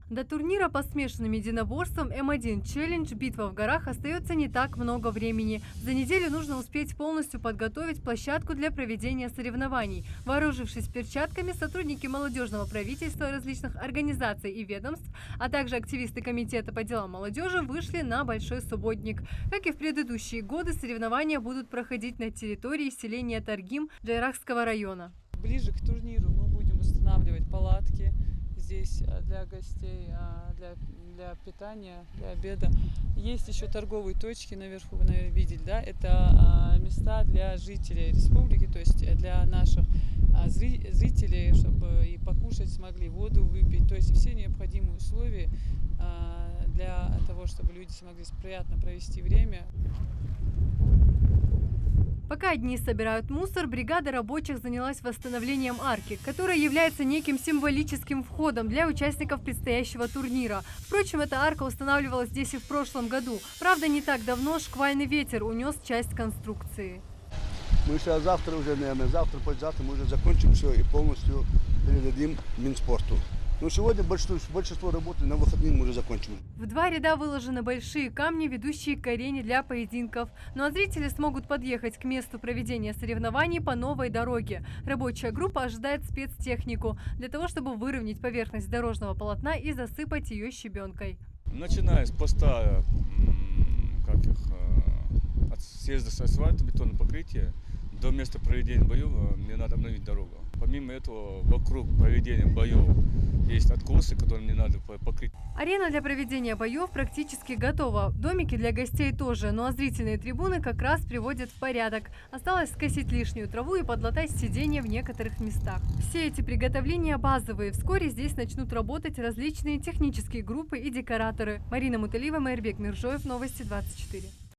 До турнира по смешанным единоборствам М1 Челлендж «Битва в горах» остается не так много времени. За неделю нужно успеть полностью подготовить площадку для проведения соревнований. Вооружившись перчатками, сотрудники молодежного правительства, различных организаций и ведомств, а также активисты комитета по делам молодежи вышли на Большой Субботник. Как и в предыдущие годы, соревнования будут проходить на территории селения Таргим Джайрахского района. Ближе к турниру мы будем устанавливать палатки здесь для гостей, для питания, для обеда. Есть еще торговые точки наверху, вы, наверное, видели, да? Это места для жителей республики, то есть для наших зрителей, чтобы и покушать смогли, воду выпить, то есть все необходимые условия для того, чтобы люди смогли приятно провести время. Пока одни собирают мусор, бригада рабочих занялась восстановлением арки, которая является неким символическим входом для участников предстоящего турнира. Впрочем, эта арка устанавливалась здесь и в прошлом году. Правда, не так давно шквальный ветер унес часть конструкции. Мы сейчас завтра уже, наверное, послезавтра мы уже закончим все и полностью передадим Минспорту. Но сегодня большинство работы на выходные мы уже закончим. В два ряда выложены большие камни, ведущие к арене для поединков. Ну а зрители смогут подъехать к месту проведения соревнований по новой дороге. Рабочая группа ожидает спецтехнику для того, чтобы выровнять поверхность дорожного полотна и засыпать ее щебенкой. Начиная с поста от съезда с асфальта, бетонного покрытия до места проведения боев мне надо обновить дорогу. Помимо этого, вокруг проведения боев есть откосы, которые мне надо покрыть. Арена для проведения боев практически готова. Домики для гостей тоже, ну а зрительные трибуны как раз приводят в порядок. Осталось скосить лишнюю траву и подлатать сиденья в некоторых местах. Все эти приготовления базовые. Вскоре здесь начнут работать различные технические группы и декораторы. Марина Муталиева, Майрбек Миржоев, Новости 24.